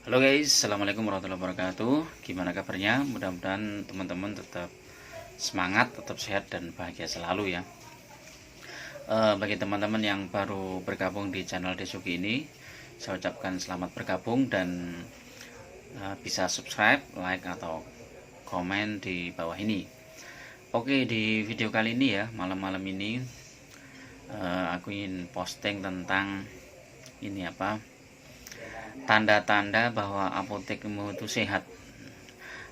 Halo guys, assalamualaikum warahmatullahi wabarakatuh. Gimana kabarnya? Mudah-mudahan teman-teman tetap semangat, tetap sehat dan bahagia selalu ya. Bagi teman-teman yang baru bergabung di channel Desuki ini, saya ucapkan selamat bergabung dan bisa subscribe, like atau komen di bawah ini. Oke, di video kali ini ya, malam-malam ini aku ingin posting tentang ini apa? Tanda-tanda bahwa apotekmu itu sehat.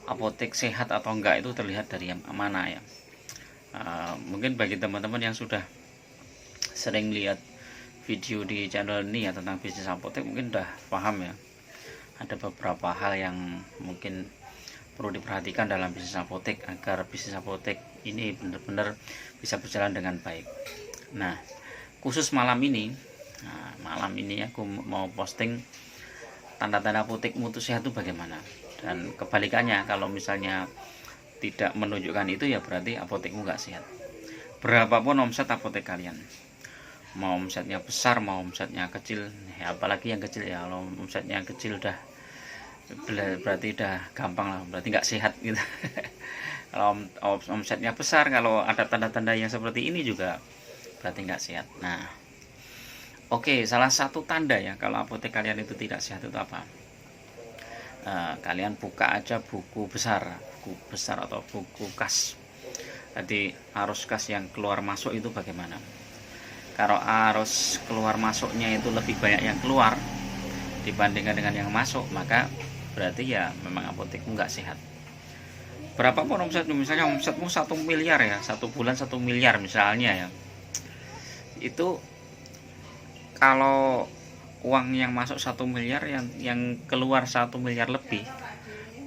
Apotek sehat atau enggak itu terlihat dari yang mana ya. Mungkin bagi teman-teman yang sudah sering lihat video di channel ini ya tentang bisnis apotek mungkin udah paham ya. Ada beberapa hal yang mungkin perlu diperhatikan dalam bisnis apotek agar bisnis apotek ini benar-benar bisa berjalan dengan baik. Nah, khusus malam ini aku mau posting tanda-tanda apotekmu itu sehat itu bagaimana, dan kebalikannya kalau misalnya tidak menunjukkan itu ya berarti apotekmu nggak sehat. Berapapun omset apotek kalian, mau omsetnya besar mau omsetnya kecil ya, apalagi yang kecil ya, kalau omsetnya kecil udah berarti udah gampang lah, berarti nggak sehat gitu. Kalau omsetnya besar, kalau ada tanda-tanda yang seperti ini juga berarti nggak sehat. Nah, oke, salah satu tanda ya kalau apotek kalian itu tidak sehat itu apa? Kalian buka aja buku besar atau buku kas. Jadi arus kas yang keluar masuk itu bagaimana? Kalau arus keluar masuknya itu lebih banyak yang keluar dibandingkan dengan yang masuk, maka berarti ya memang apotekmu nggak sehat. Berapapun omsetmu, misalnya omsetmu 1 miliar ya, 1 bulan 1 miliar misalnya ya, itu kalau uang yang masuk 1 miliar, yang keluar 1 miliar lebih,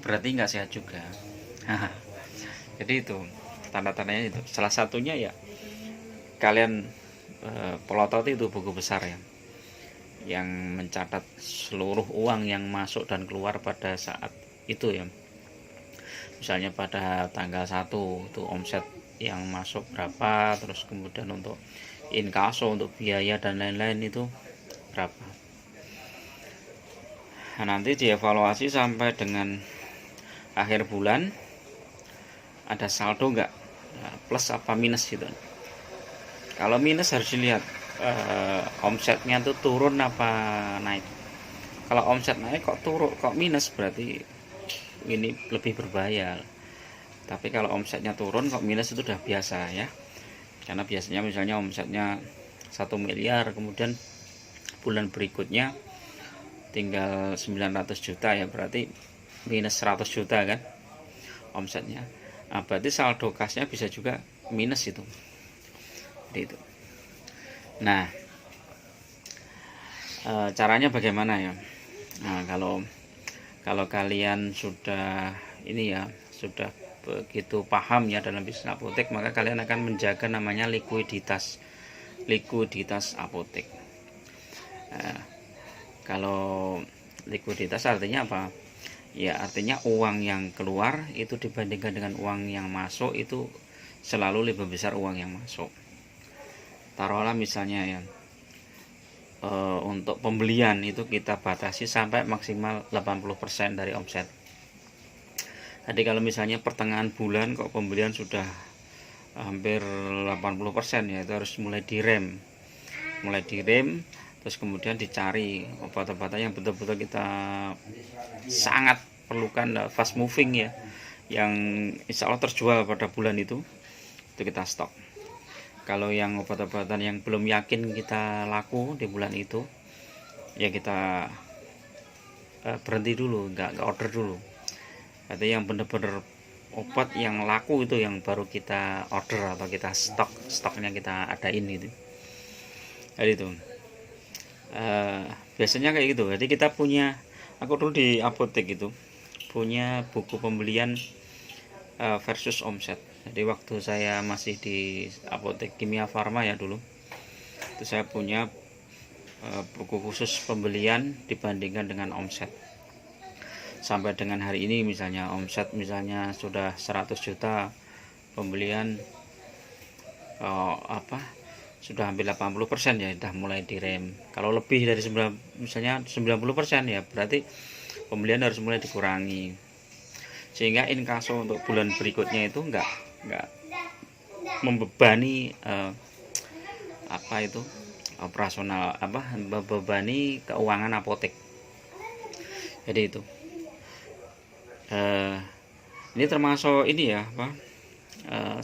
berarti nggak sehat juga. Jadi itu tanda-tandanya itu. Salah satunya ya kalian pelotot itu buku besar ya, yang mencatat seluruh uang yang masuk dan keluar pada saat itu ya. Misalnya pada tanggal 1 itu omset yang masuk berapa, terus kemudian untuk inkaso, untuk biaya dan lain-lain itu berapa. Nah, nanti dievaluasi sampai dengan akhir bulan ada saldo enggak, plus apa minus gitu. Kalau minus harus dilihat omsetnya tuh turun apa naik. Kalau omset naik kok turun kok minus, berarti ini lebih berbahaya. Tapi kalau omsetnya turun kok minus itu udah biasa ya, karena biasanya misalnya omsetnya 1 miliar, kemudian bulan berikutnya tinggal 900 juta ya, berarti minus 100 juta kan omsetnya. Nah, berarti saldo kasnya bisa juga minus itu. Jadi itu. Nah, caranya bagaimana ya? Nah, kalau kalian sudah ini ya, sudah begitu paham ya dalam bisnis apotek, maka kalian akan menjaga namanya likuiditas apotek. Nah, kalau likuiditas artinya apa? Ya artinya uang yang keluar itu dibandingkan dengan uang yang masuk itu selalu lebih besar uang yang masuk. Taruhlah misalnya ya, untuk pembelian itu kita batasi sampai maksimal 80% dari omset. Jadi kalau misalnya pertengahan bulan kok pembelian sudah hampir 80% ya, itu harus mulai direm, terus kemudian dicari obat-obatan yang betul-betul kita sangat perlukan, fast moving ya, yang insya Allah terjual pada bulan itu kita stok. Kalau yang obat-obatan yang belum yakin kita laku di bulan itu, ya kita berhenti dulu, nggak order dulu. Ada yang benar-benar obat yang laku itu yang baru kita order atau kita stoknya kita adain gitu. Jadi itu biasanya kayak gitu. Jadi kita punya, aku dulu di apotek itu punya buku pembelian versus omset. Jadi waktu saya masih di apotek Kimia Farma ya dulu, itu saya punya buku khusus pembelian dibandingkan dengan omset. Sampai dengan hari ini misalnya omset misalnya sudah 100 juta, pembelian sudah hampir 80% ya, sudah mulai direm. Kalau lebih dari misalnya 90% ya berarti pembelian harus mulai dikurangi, sehingga inkaso untuk bulan berikutnya itu enggak membebani operasional, membebani keuangan apotek. Jadi itu ini termasuk ini ya,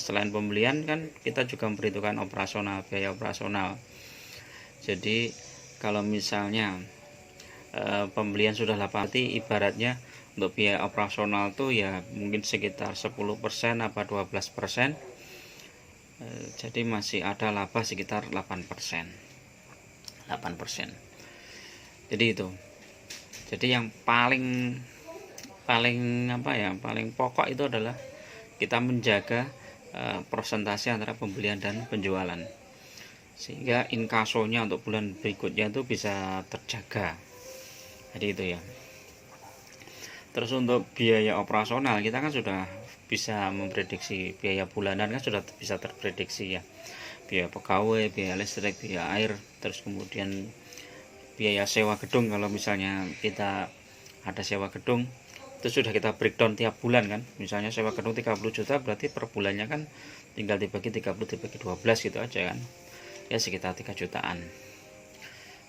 selain pembelian kan kita juga memperhitungkan operasional, biaya operasional. Jadi kalau misalnya pembelian sudah 8, ibaratnya untuk biaya operasional tuh ya mungkin sekitar 10% apa 12%, jadi masih ada laba sekitar 8%. Jadi itu, jadi yang paling pokok itu adalah kita menjaga persentase antara pembelian dan penjualan, sehingga inkasonya untuk bulan berikutnya itu bisa terjaga. Jadi itu ya. Terus untuk biaya operasional kita kan sudah bisa memprediksi, biaya bulanan kan sudah bisa terprediksi ya, biaya pegawai, biaya listrik, biaya air, terus kemudian biaya sewa gedung. Kalau misalnya kita ada sewa gedung itu sudah kita breakdown tiap bulan kan, misalnya sewa gedung 30 juta, berarti per bulannya kan tinggal dibagi 30 dibagi 12 gitu aja kan, ya sekitar 3 jutaan.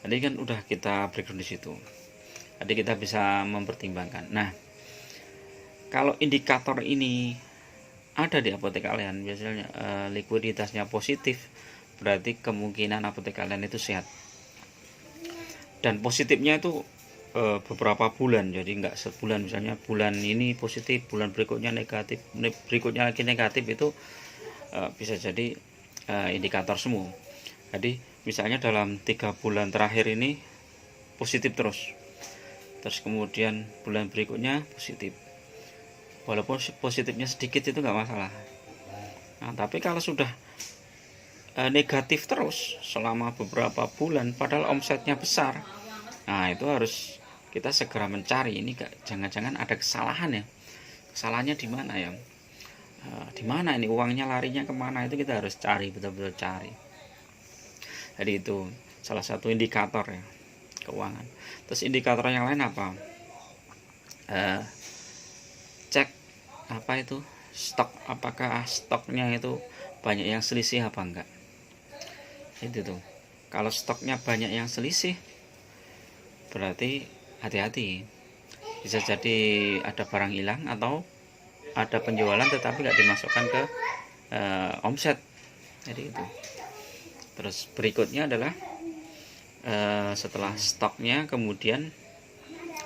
Jadi kan udah kita breakdown di situ, jadi kita bisa mempertimbangkan. Nah, kalau indikator ini ada di apotek kalian, biasanya likuiditasnya positif, berarti kemungkinan apotek kalian itu sehat. Dan positifnya itu beberapa bulan, jadi enggak sebulan. Misalnya bulan ini positif, bulan berikutnya negatif, berikutnya lagi negatif, itu bisa jadi indikator semua. Jadi misalnya dalam 3 bulan terakhir ini positif terus kemudian bulan berikutnya positif, walaupun positifnya sedikit itu enggak masalah. Nah, tapi kalau sudah negatif terus selama beberapa bulan padahal omsetnya besar, nah itu harus kita segera mencari, ini jangan-jangan ada kesalahan ya, kesalahannya di mana ya, di mana ini uangnya larinya kemana, itu kita harus cari, betul-betul cari. Jadi itu salah satu indikator ya keuangan. Terus indikator yang lain apa, cek stok, apakah stoknya itu banyak yang selisih apa enggak. Itu tuh, kalau stoknya banyak yang selisih berarti hati-hati, bisa jadi ada barang hilang atau ada penjualan tetapi nggak dimasukkan ke omset. Jadi itu. Terus berikutnya adalah setelah stoknya, kemudian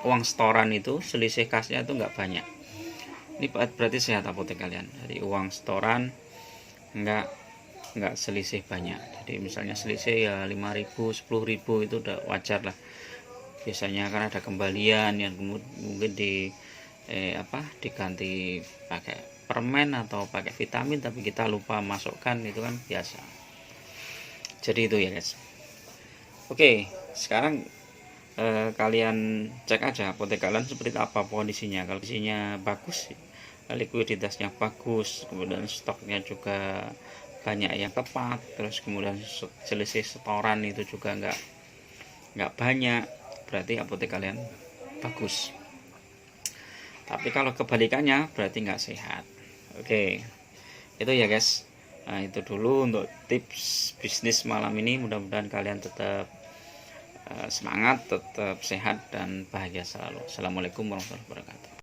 uang setoran itu selisih kasnya itu nggak banyak, ini berarti sehat apotek kalian. Jadi uang setoran nggak selisih banyak, jadi misalnya selisih ya 5.000 10.000 itu udah wajar lah. Biasanya kan ada kembalian yang mungkin diganti pakai permen atau pakai vitamin tapi kita lupa masukkan, itu kan biasa. Jadi itu ya guys. Oke, sekarang kalian cek aja apotek kalian seperti apa kondisinya. Kalau kondisinya bagus, likuiditasnya bagus, kemudian stoknya juga banyak yang tepat, terus kemudian selisih setoran itu juga nggak banyak, berarti apotek kalian bagus. Tapi kalau kebalikannya berarti nggak sehat. Oke, itu ya guys. Nah, itu dulu untuk tips bisnis malam ini. Mudah-mudahan kalian tetap semangat, tetap sehat dan bahagia selalu. Assalamualaikum warahmatullahi wabarakatuh.